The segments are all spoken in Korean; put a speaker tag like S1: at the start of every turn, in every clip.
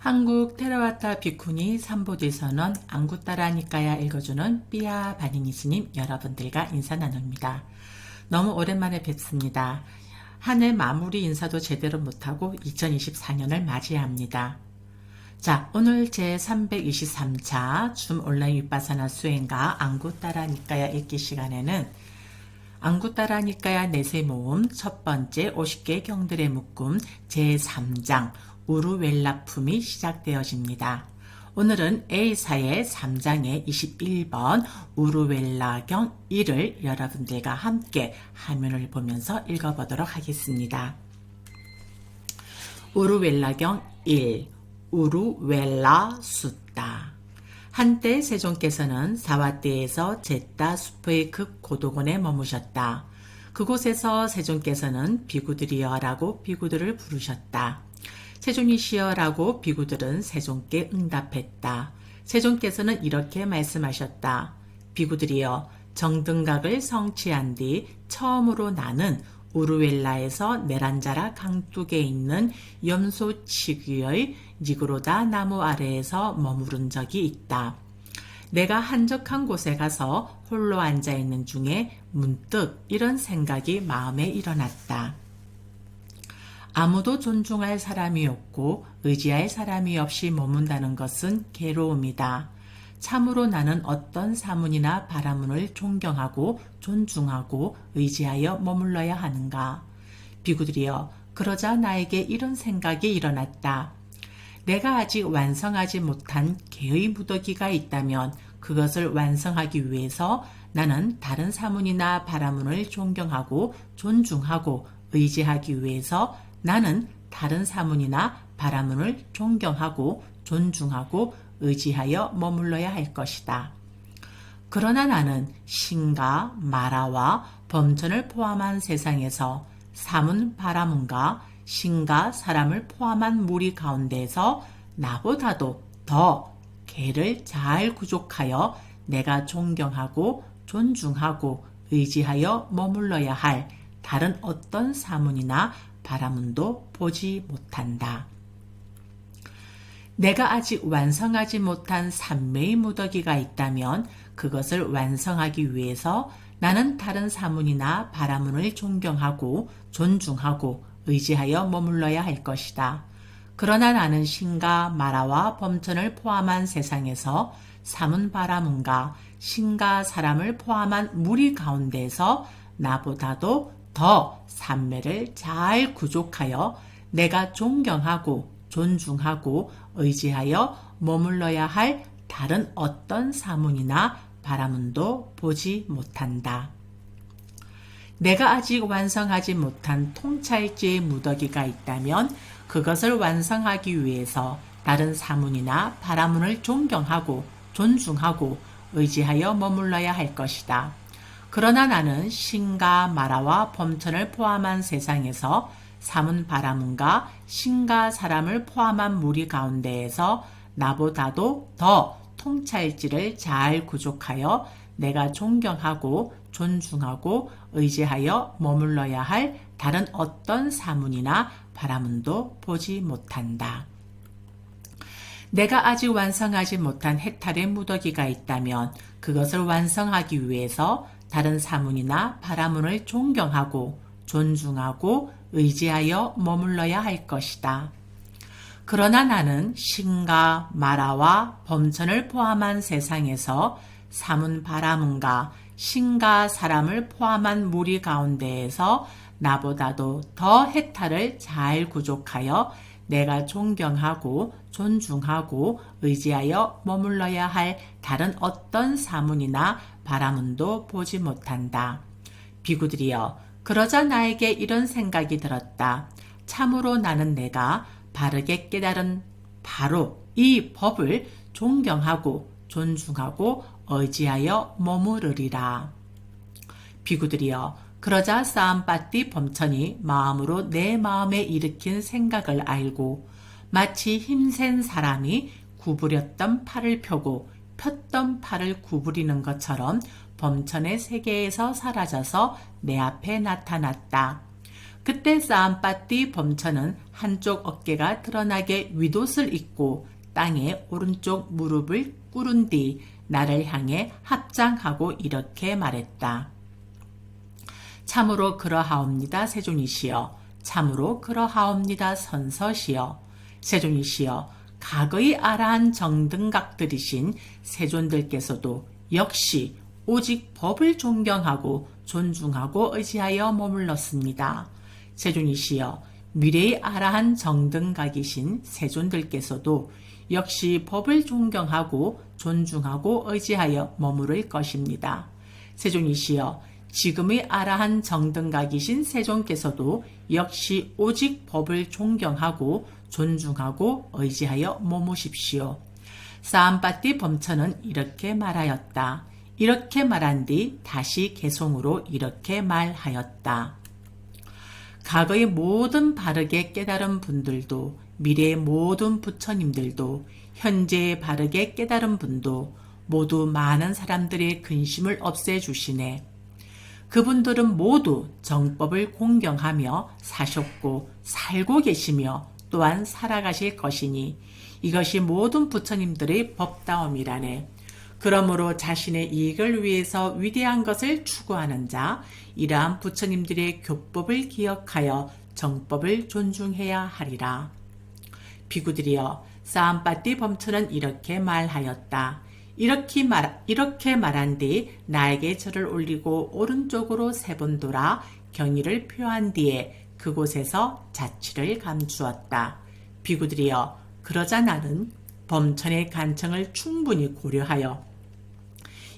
S1: 한국 테라와타 비쿠니 삼보디선언 안구따라니까야 읽어주는 삐아 바니니 스님 여러분들과 인사 나눕니다. 너무 오랜만에 뵙습니다. 한 해 마무리 인사도 제대로 못하고 2024년을 맞이합니다. 자, 오늘 제323차 줌 온라인 윗바사나 수행과 안구따라니까야 읽기 시간에는 안구따라니까야 내세 모음 첫 번째 50개 경들의 묶음 제3장 우루웰라품이 시작되어집니다. 오늘은 A사의 3장의 21번 우루웰라경 1을 여러분들과 함께 화면을 보면서 읽어보도록 하겠습니다. 우루웰라경 1. 우루웰라 숫다. 한때 세종께서는 사와떼에서 제따 숲의 극고도곤에 머무셨다. 그곳에서 세종께서는 비구들이여라고 비구들을 부르셨다. 세종이시여라고 비구들은 세종께 응답했다. 세종께서는 이렇게 말씀하셨다. 비구들이여, 정등각을 성취한 뒤 처음으로 나는 우루웰라에서 네란자라 강둑에 있는 염소치귀의 니그로다 나무 아래에서 머무른 적이 있다. 내가 한적한 곳에 가서 홀로 앉아있는 중에 문득 이런 생각이 마음에 일어났다. 아무도 존중할 사람이 없고 의지할 사람이 없이 머문다는 것은 괴로움이다. 참으로 나는 어떤 사문이나 바라문을 존경하고 존중하고 의지하여 머물러야 하는가? 비구들이여, 그러자 나에게 이런 생각이 일어났다. 내가 아직 완성하지 못한 개의 무더기가 있다면 그것을 완성하기 위해서 나는 다른 사문이나 바라문을 존경하고 존중하고 의지하기 위해서 나는 다른 사문이나 바라문을 존경하고 존중하고 의지하여 머물러야 할 것이다. 그러나 나는 신과 마라와 범천을 포함한 세상에서 사문 바라문과 신과 사람을 포함한 무리 가운데에서 나보다도 더 개를 잘 구족하여 내가 존경하고 존중하고 의지하여 머물러야 할 다른 어떤 사문이나 바라문도 보지 못한다. 내가 아직 완성하지 못한 삼매의 무더기가 있다면 그것을 완성하기 위해서 나는 다른 사문이나 바라문을 존경하고 존중하고 의지하여 머물러야 할 것이다. 그러나 나는 신과 마라와 범천을 포함한 세상에서 사문 바라문과 신과 사람을 포함한 무리 가운데에서 나보다도 더 삼매를 잘 구족하여 내가 존경하고 존중하고 의지하여 머물러야 할 다른 어떤 사문이나 바라문도 보지 못한다. 내가 아직 완성하지 못한 통찰지의 무더기가 있다면 그것을 완성하기 위해서 다른 사문이나 바라문을 존경하고 존중하고 의지하여 머물러야 할 것이다. 그러나 나는 신과 마라와 범천을 포함한 세상에서 사문 바라문과 신과 사람을 포함한 무리 가운데에서 나보다도 더 통찰지를 잘 구족하여 내가 존경하고 존중하고 의지하여 머물러야 할 다른 어떤 사문이나 바라문도 보지 못한다. 내가 아직 완성하지 못한 해탈의 무더기가 있다면 그것을 완성하기 위해서 다른 사문이나 바라문을 존경하고 존중하고 의지하여 머물러야 할 것이다. 그러나 나는 신과 마라와 범천을 포함한 세상에서 사문 바라문과 신과 사람을 포함한 무리 가운데에서 나보다도 더 해탈을 잘 구족하여 내가 존경하고 존중하고 의지하여 머물러야 할 다른 어떤 사문이나 바라문도 보지 못한다. 비구들이여, 그러자 나에게 이런 생각이 들었다. 참으로 나는 내가 바르게 깨달은 바로 이 법을 존경하고 존중하고 의지하여 머무르리라. 비구들이여, 그러자 싸움바띠 범천이 마음으로 내 마음에 일으킨 생각을 알고 마치 힘센 사람이 구부렸던 팔을 펴고 폈던 팔을 구부리는 것처럼 범천의 세계에서 사라져서 내 앞에 나타났다. 그때 싸움바띠 범천은 한쪽 어깨가 드러나게 윗옷을 입고 땅에 오른쪽 무릎을 꿇은 뒤 나를 향해 합장하고 이렇게 말했다. 참으로 그러하옵니다, 세존이시여. 참으로 그러하옵니다, 선서시여. 세존이시여, 가거의 아라한 정등각들이신 세존들께서도 역시 오직 법을 존경하고 존중하고 의지하여 머물렀습니다. 세존이시여, 미래의 아라한 정등각이신 세존들께서도 역시 법을 존경하고 존중하고 의지하여 머무를 것입니다. 세존이시여, 지금의 아라한 정등각이신 세존께서도 역시 오직 법을 존경하고 존중하고 의지하여 머무십시오. 싸움바띠 범천은 이렇게 말하였다. 이렇게 말한 뒤 다시 개송으로 이렇게 말하였다. 과거의 모든 바르게 깨달은 분들도, 미래의 모든 부처님들도, 현재의 바르게 깨달은 분도 모두 많은 사람들의 근심을 없애주시네. 그분들은 모두 정법을 공경하며 사셨고 살고 계시며 또한 살아가실 것이니 이것이 모든 부처님들의 법다움이라네. 그러므로 자신의 이익을 위해서 위대한 것을 추구하는 자, 이러한 부처님들의 교법을 기억하여 정법을 존중해야 하리라. 비구들이여, 싸움바띠 범천은 이렇게 말하였다. 이렇게 말한 뒤 나에게 절을 올리고 오른쪽으로 3번 돌아 경의를 표한 뒤에 그곳에서 자취를 감추었다. 비구들이여, 그러자 나는 범천의 간청을 충분히 고려하여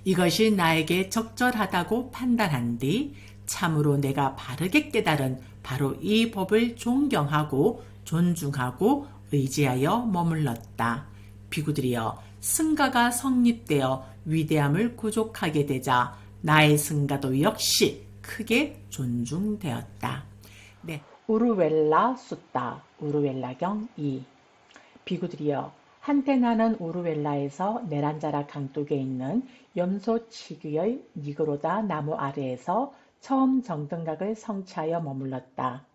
S1: 이것이 나에게 적절하다고 판단한 뒤 참으로 내가 바르게 깨달은 바로 이 법을 존경하고 존중하고 의지하여 머물렀다. 비구들이여, 승가가 성립되어 위대함을 구족하게 되자 나의 승가도 역시 크게 존중되었다. 네, 우르웰라 숫다, 우르웰라경 2. 비구들이여, 한때 나는 우르웰라에서 네란자라 강둑에 있는 염소 치귀의 니그로다 나무 아래에서 처음 정등각을 성취하여 머물렀다.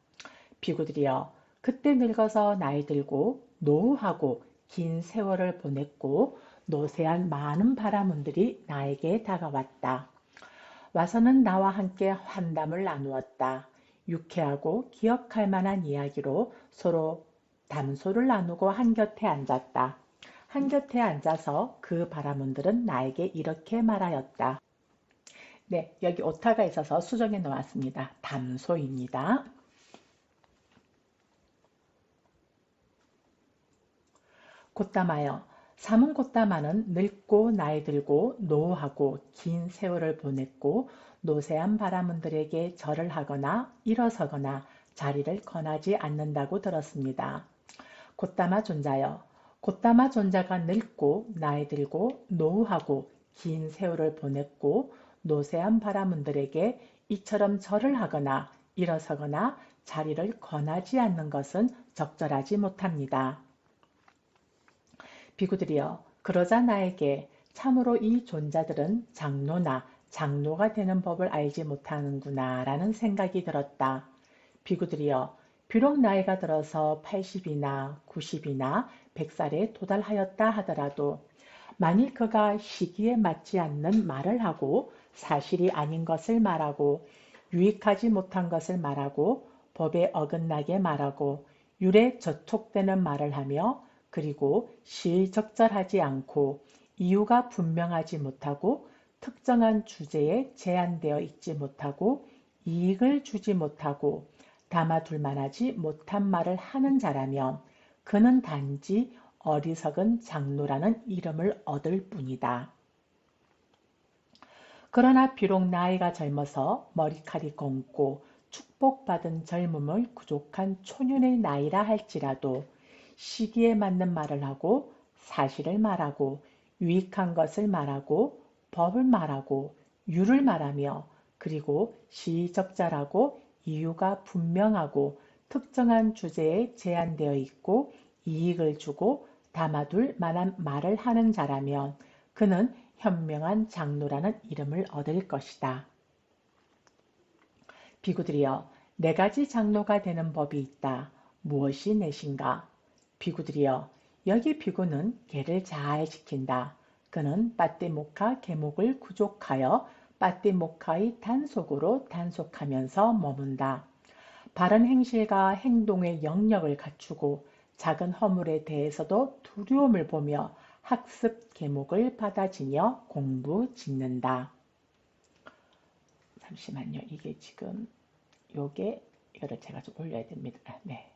S1: 비구들이여, 그때 늙어서 나이 들고 노후하고 긴 세월을 보냈고 노쇠한 많은 바라문들이 나에게 다가왔다. 와서는 나와 함께 환담을 나누었다. 유쾌하고 기억할 만한 이야기로 서로 담소를 나누고 한곁에 앉았다. 한곁에 앉아서 그 바라문들은 나에게 이렇게 말하였다. 네, 여기 오타가 있어서 수정해 놓았습니다. 담소입니다. 곧담하여, 사문 곧담하는 늙고 나이 들고 노후하고 긴 세월을 보냈고 노쇠한 바라문들에게 절을 하거나 일어서거나 자리를 권하지 않는다고 들었습니다. 곧담아 존자여, 곧담아 존자가 늙고 나이 들고 노후하고 긴 세월을 보냈고 노쇠한 바라문들에게 이처럼 절을 하거나 일어서거나 자리를 권하지 않는 것은 적절하지 못합니다. 비구들이여, 그러자 나에게 참으로 이 존자들은 장로나 장로가 되는 법을 알지 못하는구나 라는 생각이 들었다. 비구들이여, 비록 나이가 들어서 80이나 90이나 100살에 도달하였다 하더라도 만일 그가 시기에 맞지 않는 말을 하고 사실이 아닌 것을 말하고 유익하지 못한 것을 말하고 법에 어긋나게 말하고 율에 저촉되는 말을 하며 그리고 시의적절하지 않고 이유가 분명하지 못하고 특정한 주제에 제한되어 있지 못하고 이익을 주지 못하고 담아둘 만하지 못한 말을 하는 자라면 그는 단지 어리석은 장로라는 이름을 얻을 뿐이다. 그러나 비록 나이가 젊어서 머리칼이 검고 축복받은 젊음을 구족한 초년의 나이라 할지라도 시기에 맞는 말을 하고 사실을 말하고 유익한 것을 말하고 법을 말하고 율을 말하며 그리고 시의적절하고 이유가 분명하고 특정한 주제에 제한되어 있고 이익을 주고 담아둘 만한 말을 하는 자라면 그는 현명한 장로라는 이름을 얻을 것이다. 비구들이여, 네 가지 장로가 되는 법이 있다. 무엇이 넷인가? 비구들이여, 여기 비구는 계를 잘 지킨다. 그는 빠띠모카 계목을 구족하여 빠띠모카의 단속으로 단속하면서 머문다. 바른 행실과 행동의 영역을 갖추고 작은 허물에 대해서도 두려움을 보며 학습 계목을 받아지며 공부 짓는다. 잠시만요. 이게 지금 이거를 제가 좀 올려야 됩니다. 네.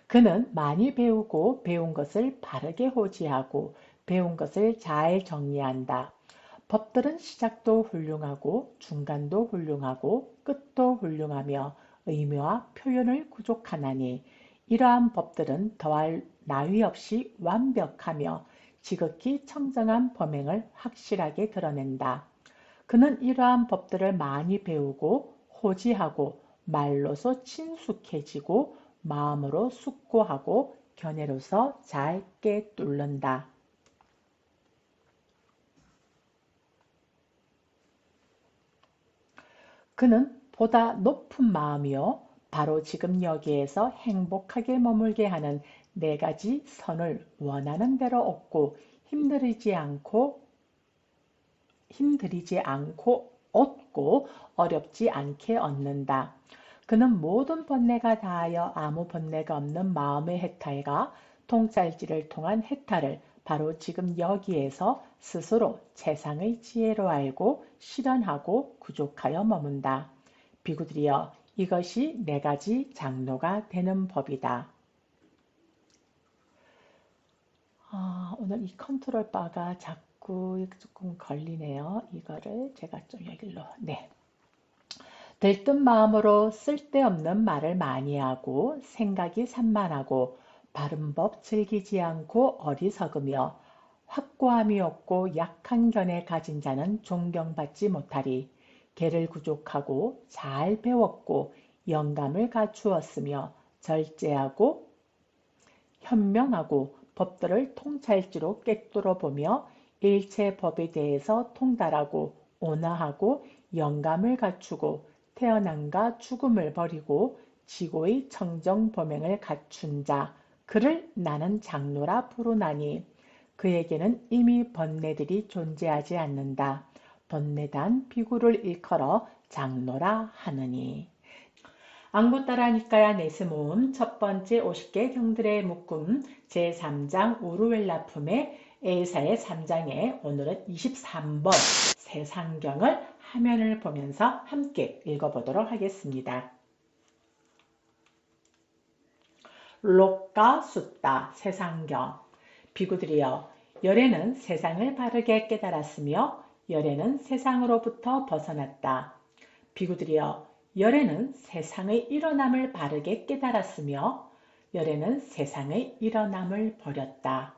S1: 그는 많이 배우고 배운 것을 바르게 호지하고 배운 것을 잘 정리한다. 법들은 시작도 훌륭하고 중간도 훌륭하고 끝도 훌륭하며 의미와 표현을 구족하나니 이러한 법들은 더할 나위 없이 완벽하며 지극히 청정한 범행을 확실하게 드러낸다. 그는 이러한 법들을 많이 배우고 호지하고 말로서 친숙해지고 마음으로 숙고하고 견해로서 잘 꿰뚫는다. 그는 보다 높은 마음이요 바로 지금 여기에서 행복하게 머물게 하는 네 가지 선을 원하는 대로 얻고 힘들이지 않고 얻고 어렵지 않게 얻는다. 그는 모든 번뇌가 다하여 아무 번뇌가 없는 마음의 해탈과 통찰지를 통한 해탈을 바로 지금 여기에서 스스로 최상의 지혜로 알고 실현하고 구족하여 머문다. 비구들이여, 이것이 네 가지 장로가 되는 법이다. 오늘 이 컨트롤 바가 자꾸 조금 걸리네요. 이거를 제가 좀 여기로, 네. 들뜬 마음으로 쓸데없는 말을 많이 하고 생각이 산만하고 바른 법 즐기지 않고 어리석으며 확고함이 없고 약한 견해 가진 자는 존경받지 못하리. 개를 구족하고 잘 배웠고 영감을 갖추었으며 절제하고 현명하고 법들을 통찰지로 꿰뚫어 보며 일체 법에 대해서 통달하고 온화하고 영감을 갖추고 태어남과 죽음을 버리고 지고의 청정 범행을 갖춘 자, 그를 나는 장로라 부르나니 그에게는 이미 번뇌들이 존재하지 않는다. 번뇌단 비구를 일컬어 장로라 하느니. 안구따라니까야 네스모음 첫 번째 50개 경들의 묶음 제3장 우르웰라품의 에사의 3장에 오늘은 23번 세상경을 화면을 보면서 함께 읽어보도록 하겠습니다. 록가 숫다 세상경. 비구들이여, 열애는 세상을 바르게 깨달았으며 열애는 세상으로부터 벗어났다. 비구들이여, 열애는 세상의 일어남을 바르게 깨달았으며 열애는 세상의 일어남을 버렸다.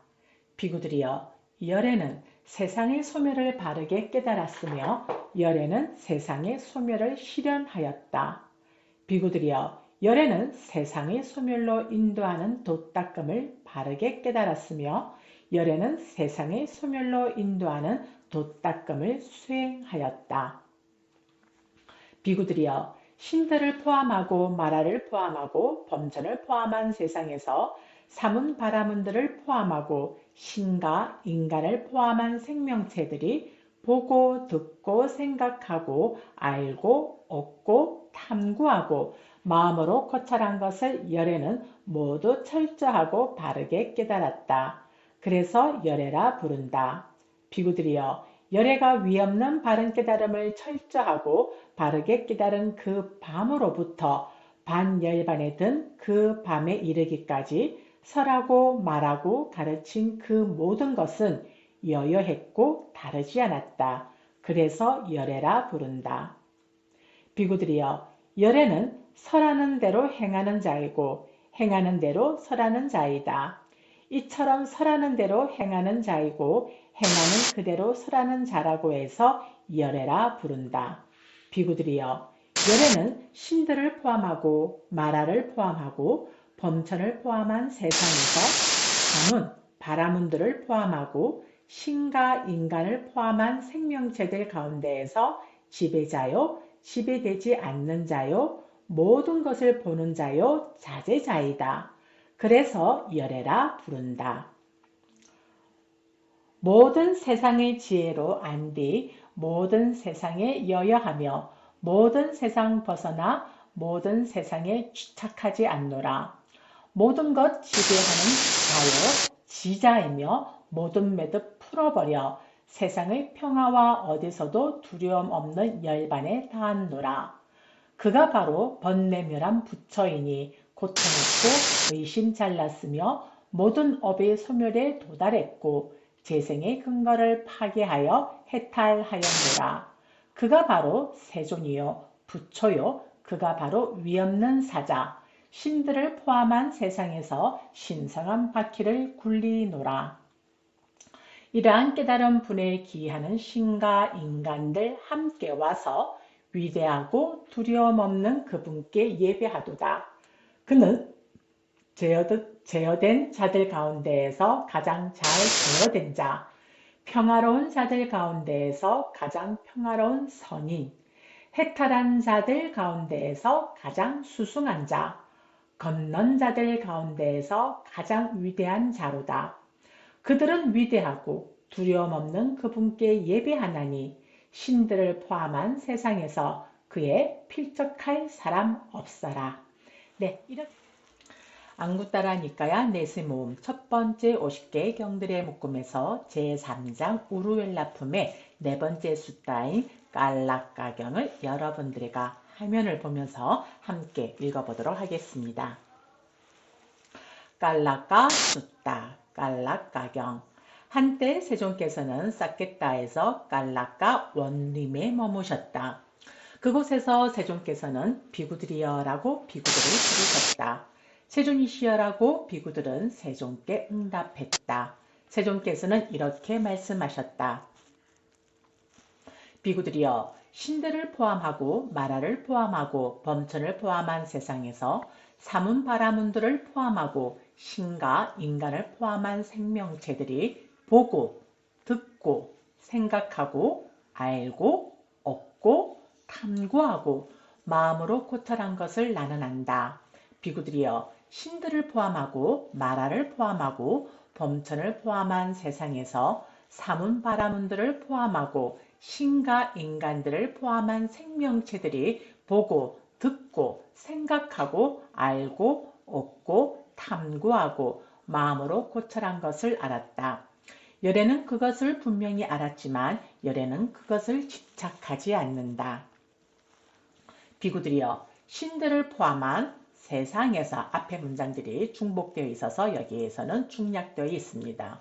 S1: 비구들이여, 열애는 세상의 소멸을 바르게 깨달았으며 열애는 세상의 소멸을 실현하였다. 비구들이여, 열애는 세상의 소멸로 인도하는 돛닦음을 바르게 깨달았으며 열애는 세상의 소멸로 인도하는 돛닦음을 수행하였다. 비구들이여, 신들을 포함하고 마라를 포함하고 범전을 포함한 세상에서 사문 바라문들을 포함하고 신과 인간을 포함한 생명체들이 보고 듣고 생각하고 알고 얻고 탐구하고 마음으로 고찰한 것을 열애는 모두 철저하고 바르게 깨달았다. 그래서 열애라 부른다. 비구들이여, 열애가 위없는 바른 깨달음을 철저하고 바르게 깨달은 그 밤으로부터 반열반에 든 그 밤에 이르기까지 설하고 말하고 가르친 그 모든 것은 여여했고 다르지 않았다. 그래서 열애라 부른다. 비구들이여, 열애는 설하는 대로 행하는 자이고 행하는 대로 설하는 자이다. 이처럼 설하는 대로 행하는 자이고 행하는 그대로 설하는 자라고 해서 열애라 부른다. 비구들이여, 열애는 신들을 포함하고 마라를 포함하고 범천을 포함한 세상에서 사문, 바라문들을 포함하고 신과 인간을 포함한 생명체들 가운데에서 지배자요, 지배되지 않는 자요, 모든 것을 보는 자요 자제자이다. 그래서 열애라 부른다. 모든 세상의 지혜로 안디 모든 세상에 여여하며 모든 세상 벗어나 모든 세상에 취착하지 않노라. 모든 것 지배하는 자요 지자이며 모든 매듭 풀어버려 세상의 평화와 어디서도 두려움 없는 열반에 다한노라. 그가 바로 번뇌멸한 부처이니 고통있고 의심 잘났으며 모든 업의 소멸에 도달했고 재생의 근거를 파괴하여 해탈하였노라. 그가 바로 세존이요 부처요 그가 바로 위없는 사자 신들을 포함한 세상에서 신성한 바퀴를 굴리노라. 이러한 깨달은 분에 기하는 신과 인간들 함께 와서 위대하고 두려움 없는 그분께 예배하도다. 그는 제어된 자들 가운데에서 가장 잘 제어된 자, 평화로운 자들 가운데에서 가장 평화로운 선인, 해탈한 자들 가운데에서 가장 수승한 자, 건넌 자들 가운데에서 가장 위대한 자로다. 그들은 위대하고 두려움 없는 그분께 예배하나니 신들을 포함한 세상에서 그에 필적할 사람 없어라. 네, 이렇게 안구따라 니까야 네스모음 첫 번째 50개의 경들의 묶음에서 제3장 우루엘라품의 네 번째 숫다인 깔락가경을 여러분들과 화면을 보면서 함께 읽어보도록 하겠습니다. 깔락가 숫다, 깔락가경. 한때 세존께서는 사케타에서 깔락가 원림에 머무셨다. 그곳에서 세존께서는 비구들이여라고 비구들을 부르셨다. 세존이시여라고 비구들은 세존께 응답했다. 세존께서는 이렇게 말씀하셨다. 비구들이여, 신들을 포함하고 마라를 포함하고 범천을 포함한 세상에서 사문바라문들을 포함하고 신과 인간을 포함한 생명체들이 보고, 듣고, 생각하고, 알고, 얻고, 탐구하고, 마음으로 고찰한 것을 나는 안다. 비구들이여, 신들을 포함하고 마라를 포함하고 범천을 포함한 세상에서 사문바라문들을 포함하고 신과 인간들을 포함한 생명체들이 보고, 듣고, 생각하고, 알고, 얻고, 탐구하고, 마음으로 고찰한 것을 알았다. 열애는 그것을 분명히 알았지만 열애는 그것을 집착하지 않는다. 비구들이여, 신들을 포함한 세상에서 앞에 문장들이 중복되어 있어서 여기에서는 중략되어 있습니다.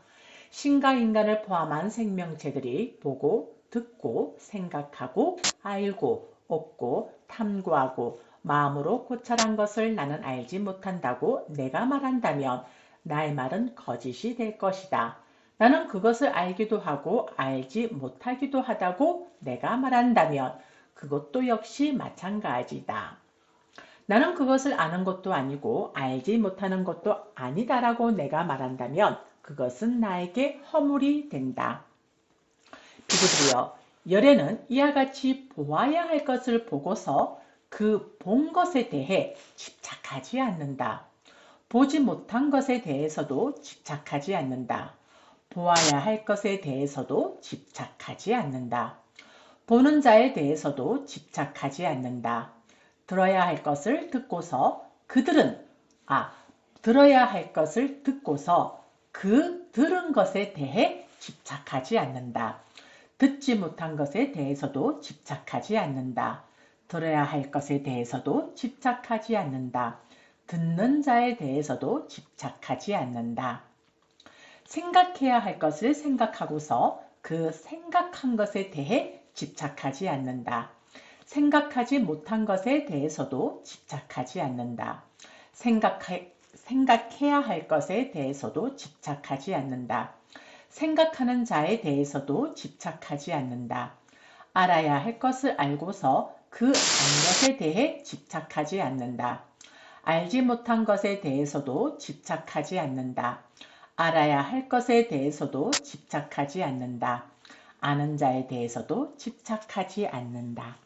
S1: 신과 인간을 포함한 생명체들이 보고, 듣고, 생각하고, 알고, 얻고, 탐구하고, 마음으로 고찰한 것을 나는 알지 못한다고 내가 말한다면 나의 말은 거짓이 될 것이다. 나는 그것을 알기도 하고 알지 못하기도 하다고 내가 말한다면 그것도 역시 마찬가지다. 나는 그것을 아는 것도 아니고 알지 못하는 것도 아니다라고 내가 말한다면 그것은 나에게 허물이 된다. 비구들이여, 열애는 이와 같이 보아야 할 것을 보고서 그 본 것에 대해 집착하지 않는다. 보지 못한 것에 대해서도 집착하지 않는다. 보아야 할 것에 대해서도 집착하지 않는다. 보는 자에 대해서도 집착하지 않는다. 들어야 할 것을 듣고서 들어야 할 것을 듣고서 그 들은 것에 대해 집착하지 않는다. 듣지 못한 것에 대해서도 집착하지 않는다. 들어야 할 것에 대해서도 집착하지 않는다. 듣는 자에 대해서도 집착하지 않는다. 생각해야 할 것을 생각하고서 그 생각한 것에 대해 집착하지 않는다. 생각하지 못한 것에 대해서도 집착하지 않는다. 생각해야 할 것에 대해서도 집착하지 않는다. 생각하는 자에 대해서도 집착하지 않는다. 알아야 할 것을 알고서 그 안 것에 대해 집착하지 않는다. 알지 못한 것에 대해서도 집착하지 않는다. 알아야 할 것에 대해서도 집착하지 않는다. 아는 자에 대해서도 집착하지 않는다.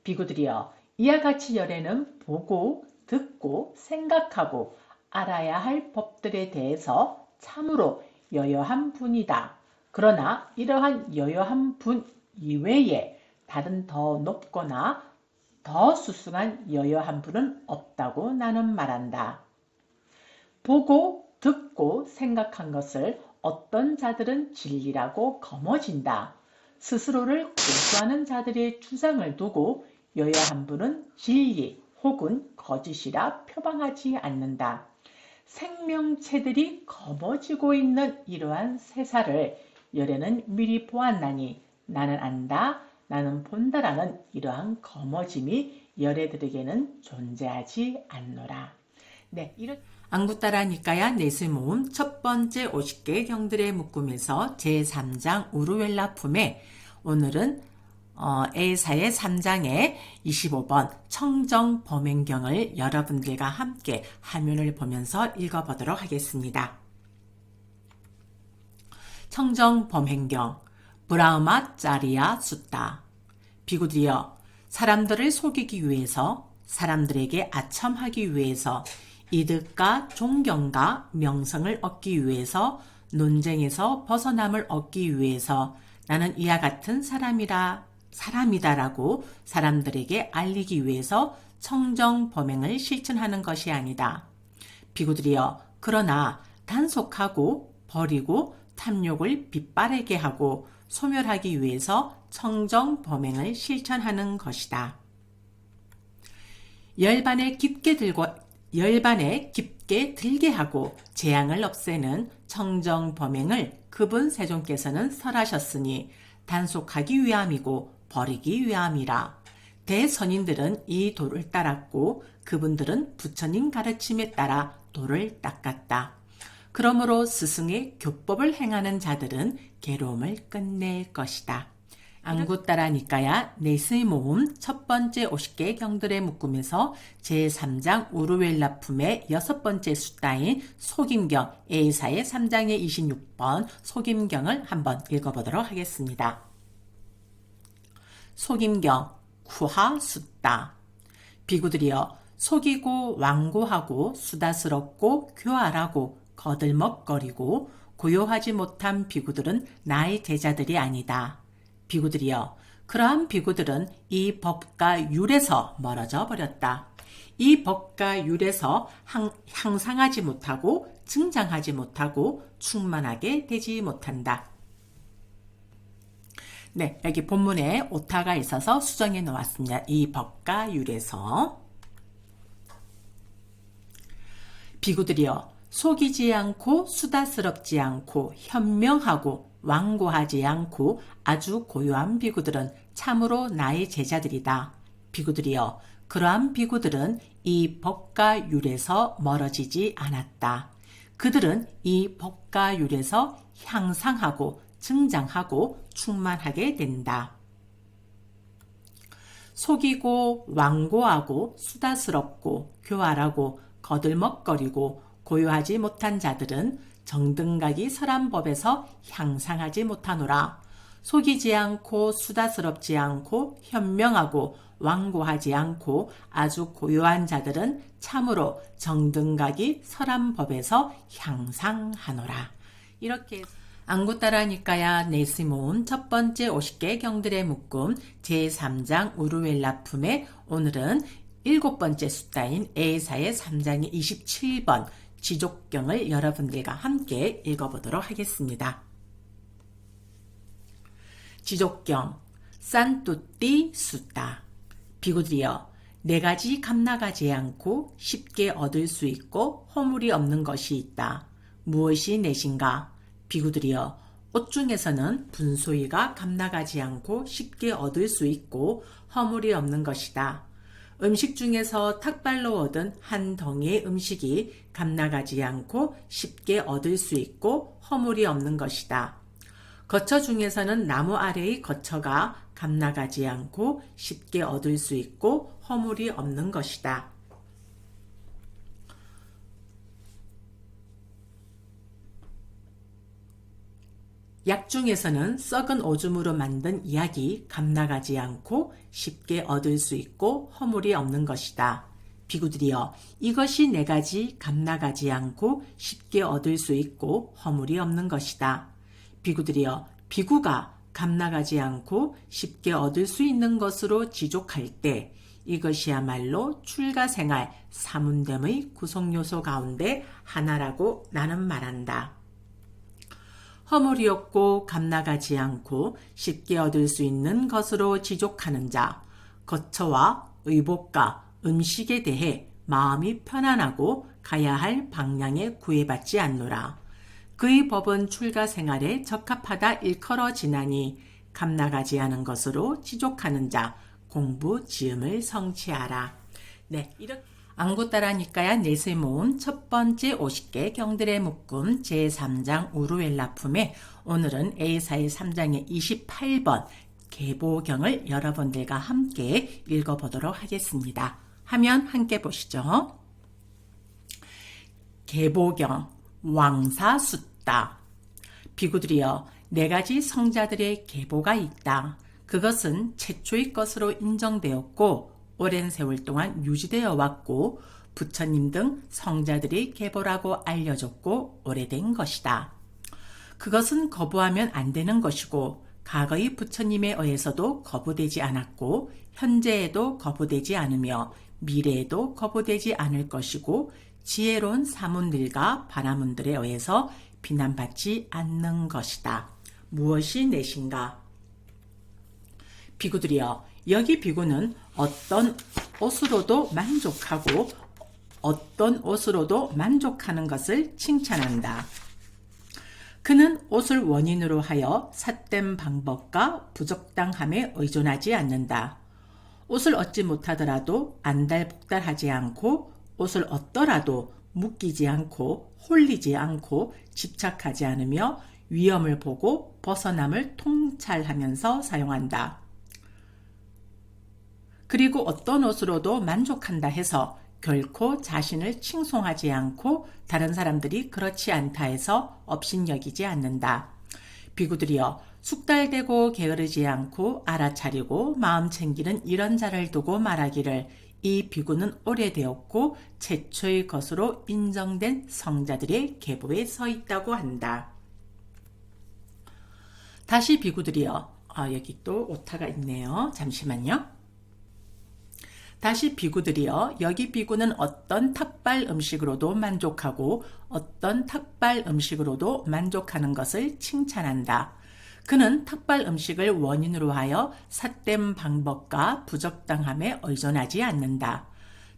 S1: 비구들이여, 이와 같이 열애는 보고, 듣고, 생각하고 알아야 할 법들에 대해서 참으로 여여한 분이다. 그러나 이러한 여여한 분 이외에 다른 더 높거나 더 수승한 여여한 분은 없다고 나는 말한다. 보고, 듣고, 생각한 것을 어떤 자들은 진리라고 거머쥔다. 스스로를 고수하는 자들의 주장을 두고 여여한 분은 진리 혹은 거짓이라 표방하지 않는다. 생명체들이 거머쥐고 있는 이러한 세사를 열애는 미리 보았나니 나는 안다, 나는 본다라는 이러한 거머짐이 열애들에게는 존재하지 않노라. 네, 앙구따라니까야 내술모음 첫 번째 50개 경들의 묶음에서 제3장 우르웰라 품에 오늘은 A사의 3장의 25번 청정범행경을 여러분들과 함께 화면을 보면서 읽어보도록 하겠습니다. 청정범행경 브라흐마 짜리아 숫다. 비구들이여, 사람들을 속이기 위해서, 사람들에게 아첨하기 위해서, 이득과 존경과 명성을 얻기 위해서, 논쟁에서 벗어남을 얻기 위해서 나는 이와 같은 사람이다라고 사람들에게 알리기 위해서 청정범행을 실천하는 것이 아니다. 비구들이여, 그러나 단속하고 버리고 탐욕을 빛바래게 하고 소멸하기 위해서 청정범행을 실천하는 것이다. 열반에 깊게 들게 하고 재앙을 없애는 청정범행을 그분 세존께서는 설하셨으니 단속하기 위함이고 버리기 위함이라. 대선인들은 이 도를 따랐고 그분들은 부처님 가르침에 따라 도를 닦았다. 그러므로 스승의 교법을 행하는 자들은 괴로움을 끝낼 것이다. 앙구따라니까야 내스의 모음 첫 번째 50개 경들의 묶음에서 제3장 우르웰라 품의 6번째 숫다인 속임경 A사의 3장의 26번 속임경을 한번 읽어보도록 하겠습니다. 속임경 쿠하 숫다. 비구들이여, 속이고 완고하고 수다스럽고 교활하고 거들먹거리고 고요하지 못한 비구들은 나의 제자들이 아니다. 비구들이여, 그러한 비구들은 이 법과 율에서 멀어져 버렸다. 이 법과 율에서 향상하지 못하고 증장하지 못하고 충만하게 되지 못한다. 네, 여기 본문에 오타가 있어서 수정해 놓았습니다. 이 법과 율에서. 비구들이여, 속이지 않고 수다스럽지 않고 현명하고 완고하지 않고 아주 고요한 비구들은 참으로 나의 제자들이다. 비구들이여, 그러한 비구들은 이 법과 율에서 멀어지지 않았다. 그들은 이 법과 율에서 향상하고 증장하고 충만하게 된다. 속이고 완고하고 수다스럽고 교활하고 거들먹거리고 고요하지 못한 자들은 정등각이 설한 법에서 향상하지 못하노라. 속이지 않고 수다스럽지 않고 현명하고 완고하지 않고 아주 고요한 자들은 참으로 정등각이 설한 법에서 향상하노라. 이렇게 앙구따라니까야 네스모음 첫 번째 50개 경들의 묶음 제3장 우르웰라 품에 오늘은 7번째 숫다인 A사의 3장의 27번 지족경을 여러분들과 함께 읽어보도록 하겠습니다. 지족경 산뚜띠 숫다. 비구들이여, 네 가지 값나가지 않고 쉽게 얻을 수 있고 허물이 없는 것이 있다. 무엇이 넷인가? 비구들이여, 옷 중에서는 분소이가 값나가지 않고 쉽게 얻을 수 있고 허물이 없는 것이다. 음식 중에서 탁발로 얻은 한 덩이의 음식이 값나가지 않고 쉽게 얻을 수 있고 허물이 없는 것이다. 거처 중에서는 나무 아래의 거처가 값나가지 않고 쉽게 얻을 수 있고 허물이 없는 것이다. 약 중에서는 썩은 오줌으로 만든 약이 감나가지 않고 쉽게 얻을 수 있고 허물이 없는 것이다. 비구들이여, 이것이 네 가지 감나가지 않고 쉽게 얻을 수 있고 허물이 없는 것이다. 비구들이여, 비구가 감나가지 않고 쉽게 얻을 수 있는 것으로 지족할 때 이것이야말로 출가생활 사문됨의 구성요소 가운데 하나라고 나는 말한다. 허물이 없고 감나가지 않고 쉽게 얻을 수 있는 것으로 지족하는 자, 거처와 의복과 음식에 대해 마음이 편안하고 가야 할 방향에 구애받지 않노라. 그의 법은 출가 생활에 적합하다 일컬어 지나니 감나가지 않은 것으로 지족하는 자, 공부 지음을 성취하라. 네, 이렇게 안구따라니까야 넷을 모은 첫 번째 50개 경들의 묶음 제3장 우루엘라품에 오늘은 A사의 3장의 28번 계보경을 여러분들과 함께 읽어보도록 하겠습니다. 화면 함께 보시죠. 계보경 왕사숫다. 비구들이여, 네 가지 성자들의 계보가 있다. 그것은 최초의 것으로 인정되었고 오랜 세월 동안 유지되어 왔고 부처님 등 성자들의 계보라고 알려졌고 오래된 것이다. 그것은 거부하면 안 되는 것이고 과거의 부처님에 의해서도 거부되지 않았고 현재에도 거부되지 않으며 미래에도 거부되지 않을 것이고 지혜로운 사문들과 바라문들에 의해서 비난받지 않는 것이다. 무엇이 넷인가? 비구들이여, 여기 비구는 어떤 옷으로도 만족하고 어떤 옷으로도 만족하는 것을 칭찬한다. 그는 옷을 원인으로 하여 삿된 방법과 부적당함에 의존하지 않는다. 옷을 얻지 못하더라도 안달복달하지 않고 옷을 얻더라도 묶이지 않고 홀리지 않고 집착하지 않으며 위험을 보고 벗어남을 통찰하면서 사용한다. 그리고 어떤 옷으로도 만족한다 해서 결코 자신을 칭송하지 않고 다른 사람들이 그렇지 않다 해서 업신여기지 않는다. 비구들이여, 숙달되고 게으르지 않고 알아차리고 마음 챙기는 이런 자를 두고 말하기를 이 비구는 오래되었고 최초의 것으로 인정된 성자들의 계보에 서 있다고 한다. 다시 비구들이여, 여기 또 오타가 있네요. 잠시만요. 다시 비구들이여, 여기 비구는 어떤 탁발 음식으로도 만족하고 어떤 탁발 음식으로도 만족하는 것을 칭찬한다. 그는 탁발 음식을 원인으로 하여 삿된 방법과 부적당함에 의존하지 않는다.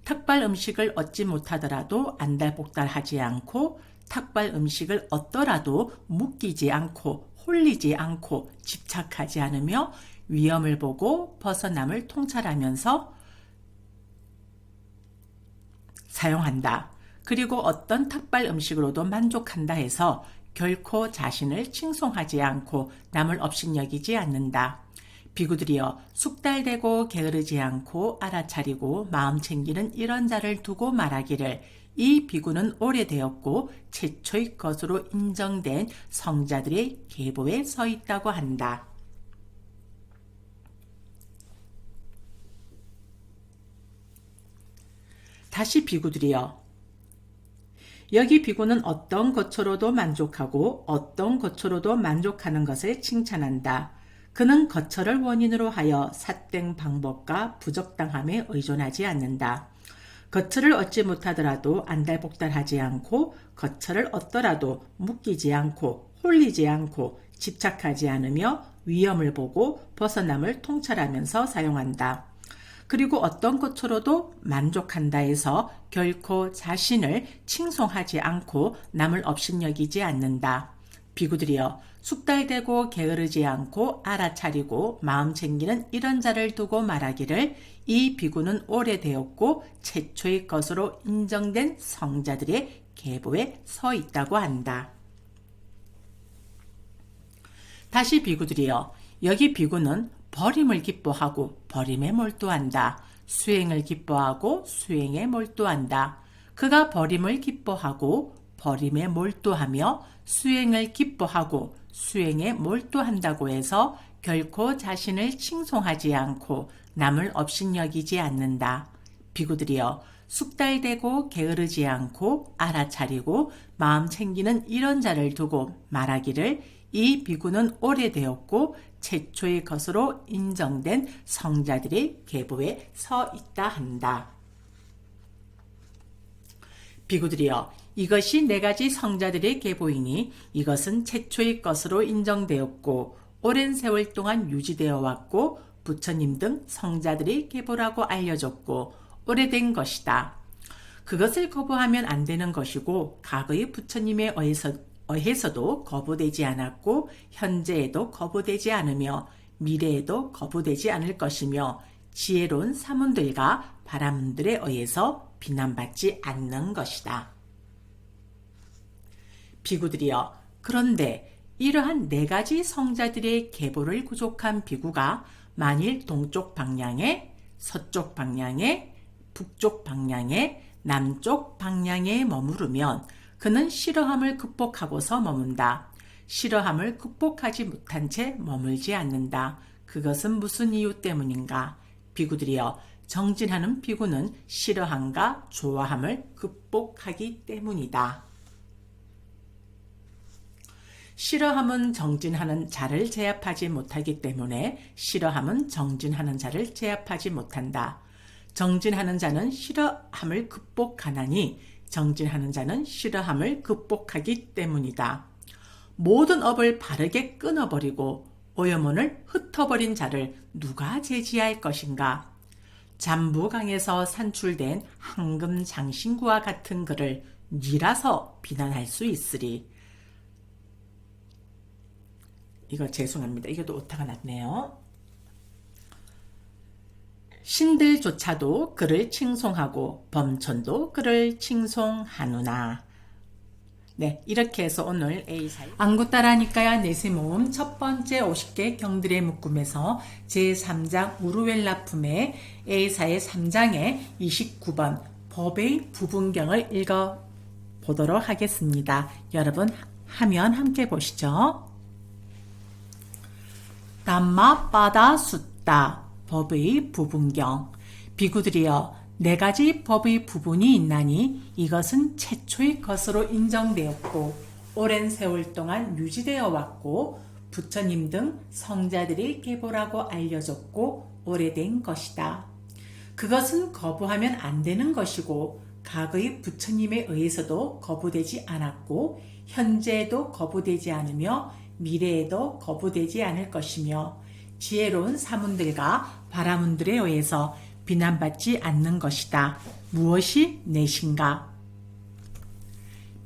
S1: 탁발 음식을 얻지 못하더라도 안달복달하지 않고 탁발 음식을 얻더라도 묶이지 않고 홀리지 않고 집착하지 않으며 위험을 보고 벗어남을 통찰하면서 사용한다. 그리고 어떤 탁발 음식으로도 만족한다 해서 결코 자신을 칭송하지 않고 남을 업신여기지 않는다. 비구들이여, 숙달되고 게으르지 않고 알아차리고 마음 챙기는 이런 자를 두고 말하기를 이 비구는 오래되었고 최초의 것으로 인정된 성자들의 계보에 서 있다고 한다. 다시 비구들이여, 여기 비구는 어떤 거처로도 만족하고 어떤 거처로도 만족하는 것을 칭찬한다. 그는 거처를 원인으로 하여 삿된 방법과 부적당함에 의존하지 않는다. 거처를 얻지 못하더라도 안달복달하지 않고 거처를 얻더라도 묶이지 않고 홀리지 않고 집착하지 않으며 위험을 보고 벗어남을 통찰하면서 사용한다. 그리고 어떤 것으로도 만족한다 해서 결코 자신을 칭송하지 않고 남을 업신여기지 않는다. 비구들이여, 숙달되고 게으르지 않고 알아차리고 마음 챙기는 이런 자를 두고 말하기를 이 비구는 오래되었고 최초의 것으로 인정된 성자들의 계보에 서 있다고 한다. 다시 비구들이여, 여기 비구는 버림을 기뻐하고 버림에 몰두한다. 수행을 기뻐하고 수행에 몰두한다. 그가 버림을 기뻐하고 버림에 몰두하며 수행을 기뻐하고 수행에 몰두한다고 해서 결코 자신을 칭송하지 않고 남을 업신여기지 않는다. 비구들이여, 숙달되고 게으르지 않고 알아차리고 마음 챙기는 이런 자를 두고 말하기를 이 비구는 오래되었고 최초의 것으로 인정된 성자들의 계보에 서 있다 한다. 비구들이여, 이것이 네 가지 성자들의 계보이니 이것은 최초의 것으로 인정되었고 오랜 세월 동안 유지되어 왔고 부처님 등 성자들의 계보라고 알려졌고 오래된 것이다. 그것을 거부하면 안 되는 것이고 과거의 부처님에 의해서도 거부되지 않았고 현재에도 거부되지 않으며 미래에도 거부되지 않을 것이며 지혜로운 사문들과 바라문들에 의해서 비난받지 않는 것이다. 비구들이여, 그런데 이러한 네 가지 성자들의 계보를 구족한 비구가 만일 동쪽 방향에, 서쪽 방향에, 북쪽 방향에, 남쪽 방향에 머무르면 그는 싫어함을 극복하고서 머문다. 싫어함을 극복하지 못한 채 머물지 않는다. 그것은 무슨 이유 때문인가? 비구들이여, 정진하는 비구는 싫어함과 좋아함을 극복하기 때문이다. 싫어함은 정진하는 자를 제압하지 못하기 때문에 싫어함은 정진하는 자를 제압하지 못한다. 정진하는 자는 싫어함을 극복하나니 정진하는 자는 싫어함을 극복하기 때문이다. 모든 업을 바르게 끊어버리고 오염원을 흩어버린 자를 누가 제지할 것인가? 잠부강에서 산출된 황금장신구와 같은 그를 니라서 비난할 수 있으리. 이거 죄송합니다. 이것도 오타가 났네요. 신들조차도 그를 칭송하고 범천도 그를 칭송하누나. 네, 이렇게 해서 오늘 A사의 안구따라니까야 내세모음 첫 번째 50개 경들의 묶음에서 제3장 우루웰라품의 A사의 3장의 29번 법의 부분경을 읽어보도록 하겠습니다. 여러분 화면 함께 보시죠. 담마빠다 숫다 법의 부분경. 비구들이여, 네 가지 법의 부분이 있나니 이것은 최초의 것으로 인정되었고 오랜 세월 동안 유지되어 왔고 부처님 등 성자들의 계보라고 알려졌고 오래된 것이다. 그것은 거부하면 안 되는 것이고 과거의 부처님에 의해서도 거부되지 않았고 현재에도 거부되지 않으며 미래에도 거부되지 않을 것이며 지혜로운 사문들과 바라문들에 의해서 비난받지 않는 것이다. 무엇이 넷인가?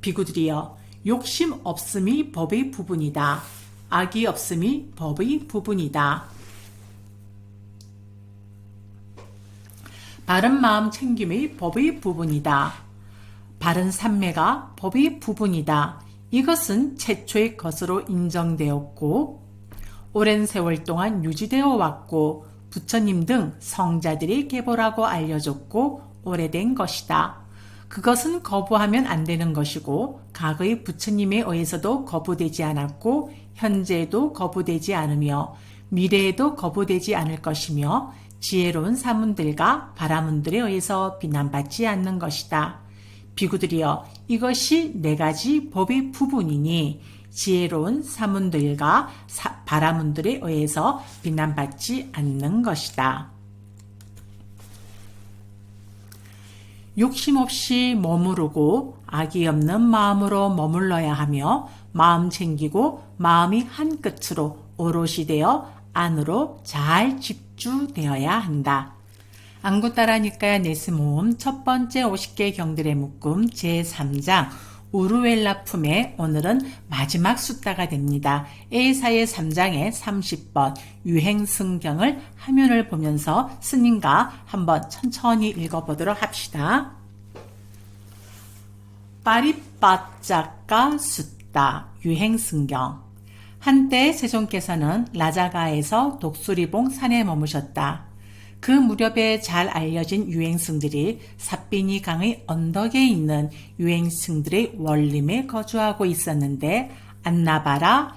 S1: 비구들이여, 욕심 없음이 법의 부분이다. 악이 없음이 법의 부분이다. 바른 마음 챙김의 법의 부분이다. 바른 삼매가 법의 부분이다. 이것은 최초의 것으로 인정되었고 오랜 세월 동안 유지되어 왔고 부처님 등 성자들의 계보라고 알려졌고 오래된 것이다. 그것은 거부하면 안 되는 것이고 과거의 부처님에 의해서도 거부되지 않았고 현재에도 거부되지 않으며 미래에도 거부되지 않을 것이며 지혜로운 사문들과 바라문들에 의해서 비난받지 않는 것이다. 비구들이여, 이것이 네 가지 법의 부분이니 지혜로운 사문들과 바라문들에 의해서 비난받지 않는 것이다. 욕심 없이 머무르고 악이 없는 마음으로 머물러야 하며 마음 챙기고 마음이 한 끝으로 오롯이 되어 안으로 잘 집주되어야 한다. 안구따라니까야 네스모음 첫 번째 50개 경들의 묶음 제3장 우루웰라품의 오늘은 마지막 숫자가 됩니다. A사의 3장의 30번 유행승경을 화면을 보면서 스님과 한번 천천히 읽어보도록 합시다. 빠리빠짝가 숫다 유행승경. 한때 세종께서는 라자가에서 독수리봉 산에 머무셨다. 그 무렵에 잘 알려진 유행승들이 삿비니 강의 언덕에 있는 유행승들의 원림에 거주하고 있었는데 안나바라,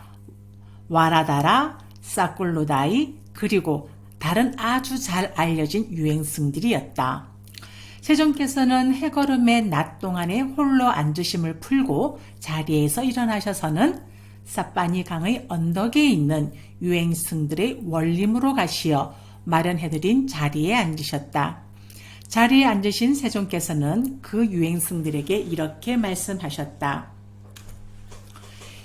S1: 와라다라, 사꿀로다이 그리고 다른 아주 잘 알려진 유행승들이었다. 세종께서는 해걸음의 낮 동안에 홀로 앉으심을 풀고 자리에서 일어나셔서는 삿바니 강의 언덕에 있는 유행승들의 원림으로 가시어 마련해드린 자리에 앉으셨다. 자리에 앉으신 세종께서는 그 유행승들에게 이렇게 말씀하셨다.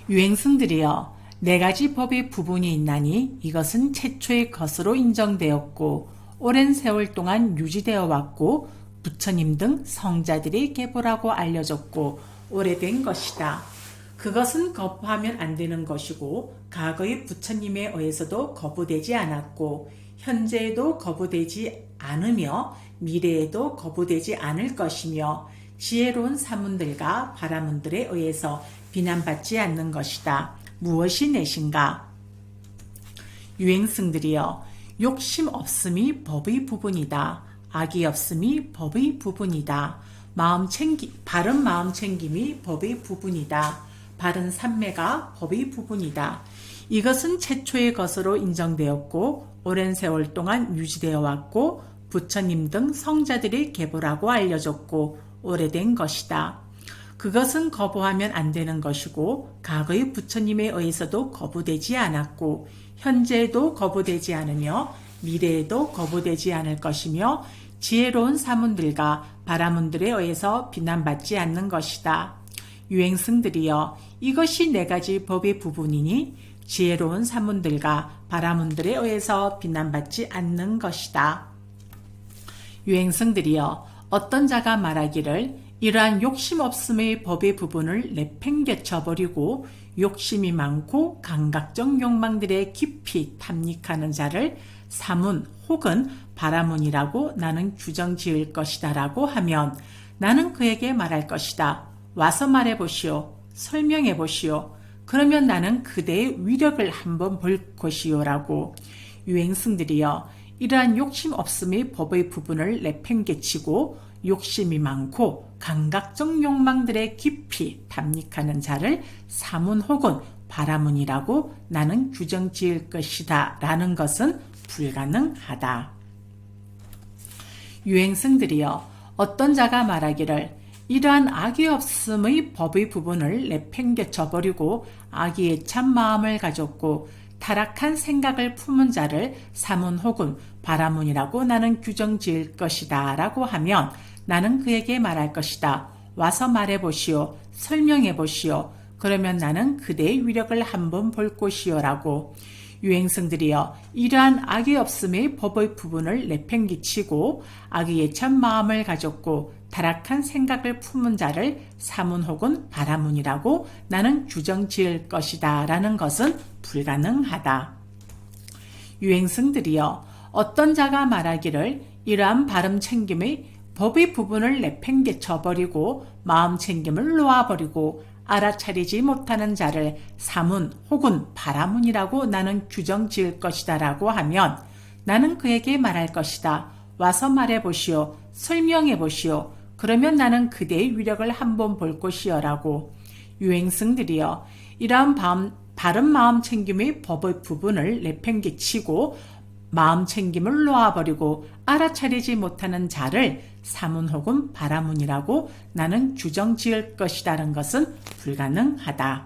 S1: 유행승들이여, 네 가지 법의 부분이 있나니 이것은 최초의 것으로 인정되었고 오랜 세월 동안 유지되어 왔고 부처님 등 성자들이 계보라고 알려졌고 오래된 것이다. 그것은 거부하면 안 되는 것이고 과거의 부처님에 의해서도 거부되지 않았고 현재에도 거부되지 않으며 미래에도 거부되지 않을 것이며 지혜로운 사문들과 바라문들에 의해서 비난받지 않는 것이다. 무엇이 넷인가? 유행승들이여, 욕심 없음이 법의 부분이다. 악이 없음이 법의 부분이다. 바른 마음 챙김이 법의 부분이다. 바른 삼매가 법의 부분이다. 이것은 최초의 것으로 인정되었고 오랜 세월 동안 유지되어 왔고 부처님 등 성자들이 계보라고 알려졌고 오래된 것이다. 그것은 거부하면 안 되는 것이고 과거의 부처님에 의해서도 거부되지 않았고 현재에도 거부되지 않으며 미래에도 거부되지 않을 것이며 지혜로운 사문들과 바라문들에 의해서 비난받지 않는 것이다. 유행승들이여, 이것이 네 가지 법의 부분이니 지혜로운 사문들과 바라문들에 의해서 비난받지 않는 것이다. 유행승들이여, 어떤 자가 말하기를 이러한 욕심 없음의 법의 부분을 내팽개쳐버리고 욕심이 많고 감각적 욕망들에 깊이 탐닉하는 자를 사문 혹은 바라문이라고 나는 규정 지을 것이다 라고 하면 나는 그에게 말할 것이다. 와서 말해보시오. 설명해보시오. 그러면 나는 그대의 위력을 한번 볼 것이요 라고. 유행승들이여, 이러한 욕심 없음의 법의 부분을 내팽개치고 욕심이 많고 감각적 욕망들에 깊이 탐닉하는 자를 사문 혹은 바라문이라고 나는 규정 지을 것이다 라는 것은 불가능하다. 유행승들이여, 어떤 자가 말하기를 이러한 악이 없음의 법의 부분을 내팽개쳐버리고 악의에 참 마음을 가졌고 타락한 생각을 품은 자를 사문 혹은 바라문이라고 나는 규정 지을 것이다 라고 하면 나는 그에게 말할 것이다. 와서 말해보시오. 설명해보시오. 그러면 나는 그대의 위력을 한번 볼 것이요 라고. 유행승들이여, 이러한 악이 없음의 법의 부분을 내팽개치고 악의에 참 마음을 가졌고 타락한 생각을 품은 자를 사문 혹은 바라문이라고 나는 규정 지을 것이다 라는 것은 불가능하다. 유행승들이여, 어떤 자가 말하기를 이러한 발음 챙김의 법의 부분을 내팽개쳐버리고 마음 챙김을 놓아버리고 알아차리지 못하는 자를 사문 혹은 바라문이라고 나는 규정 지을 것이다 라고 하면 나는 그에게 말할 것이다. 와서 말해보시오. 설명해보시오. 그러면 나는 그대의 위력을 한번 볼 것이요 라고. 유행승들이여, 이러한 바른 마음 챙김의 법의 부분을 내팽개치고 마음 챙김을 놓아버리고 알아차리지 못하는 자를 사문 혹은 바라문이라고 나는 규정 지을 것이라는 것은 불가능하다.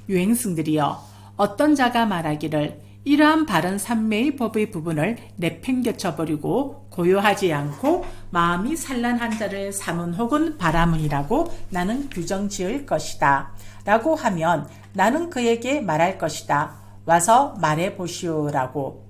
S1: 유행승들이여, 어떤 자가 말하기를 이러한 바른 삼매의 법의 부분을 내팽개쳐버리고 고요하지 않고 마음이 산란한 자를 사문 혹은 바라문이라고 나는 규정 지을 것이다 라고 하면 나는 그에게 말할 것이다. 와서 말해보시오 라고.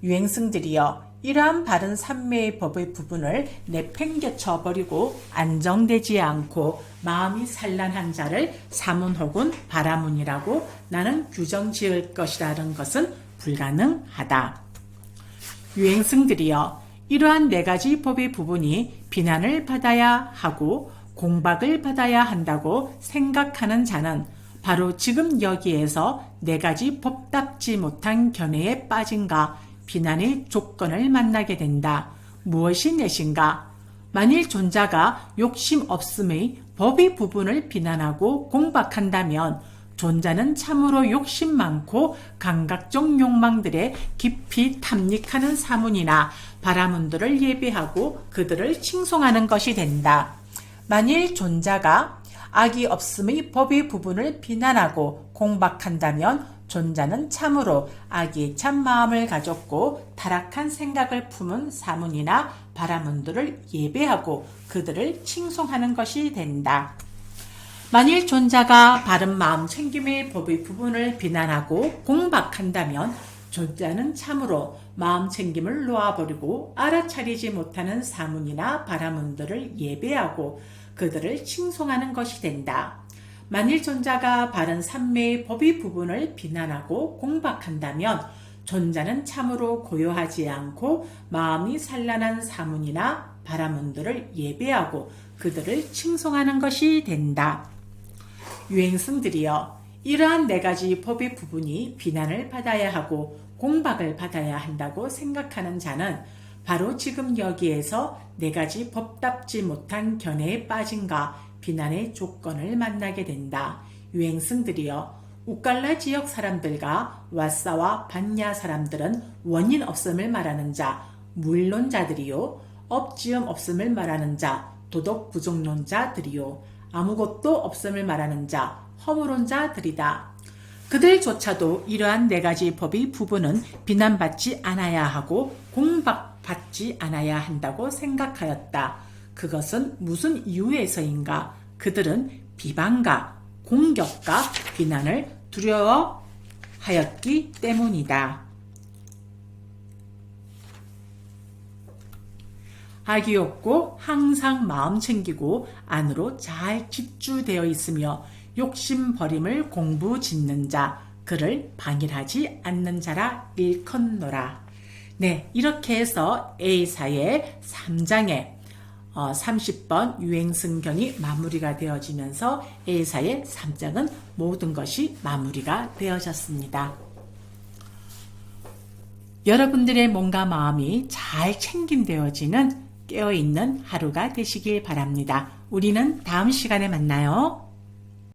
S1: 유행승들이여, 이러한 바른 삼매의 법의 부분을 내팽개쳐버리고 안정되지 않고 마음이 산란한 자를 사문 혹은 바라문이라고 나는 규정 지을 것이라는 것은 불가능하다. 유행승들이여, 이러한 네 가지 법의 부분이 비난을 받아야 하고 공박을 받아야 한다고 생각하는 자는 바로 지금 여기에서 네 가지 법답지 못한 견해에 빠진가 비난의 조건을 만나게 된다. 무엇이 넷인가? 만일 존자가 욕심 없음의 법의 부분을 비난하고 공박한다면 존자는 참으로 욕심 많고 감각적 욕망들에 깊이 탐닉하는 사문이나 바라문들을 예배하고 그들을 칭송하는 것이 된다. 만일 존자가 악이 없음의 법의 부분을 비난하고 공박한다면 존자는 참으로 악의 참 마음을 가졌고 타락한 생각을 품은 사문이나 바라문들을 예배하고 그들을 칭송하는 것이 된다. 만일 존자가 바른 마음 챙김의 법의 부분을 비난하고 공박한다면 존자는 참으로 마음 챙김을 놓아버리고 알아차리지 못하는 사문이나 바라문들을 예배하고 그들을 칭송하는 것이 된다. 만일 존자가 바른 삼매의 법의 부분을 비난하고 공박한다면 존자는 참으로 고요하지 않고 마음이 산란한 사문이나 바라문들을 예배하고 그들을 칭송하는 것이 된다. 유행승들이여, 이러한 네 가지 법의 부분이 비난을 받아야 하고 공박을 받아야 한다고 생각하는 자는 바로 지금 여기에서 네 가지 법답지 못한 견해에 빠진가 비난의 조건을 만나게 된다. 유행승들이여, 우깔라 지역 사람들과 왓사와 반야 사람들은 원인 없음을 말하는 자, 무일론자들이요, 업지음 없음을 말하는 자, 도덕 부족론자들이요, 아무것도 없음을 말하는 자, 허물론자들이다. 그들조차도 이러한 네 가지 법의 부분은 비난받지 않아야 하고 공박받지 않아야 한다고 생각하였다. 그것은 무슨 이유에서인가? 그들은 비방과 공격과 비난을 두려워하였기 때문이다. 악이 없고 항상 마음 챙기고 안으로 잘 집주되어 있으며 욕심 버림을 공부 짓는 자, 그를 방일하지 않는 자라 일컫노라. 네, 이렇게 해서 A사의 3장의 30번 유행승경이 마무리가 되어지면서 A사의 3장은 모든 것이 마무리가 되어졌습니다. 여러분들의 몸과 마음이 잘 챙김되어지는 깨어있는 하루가 되시길 바랍니다. 우리는 다음 시간에 만나요.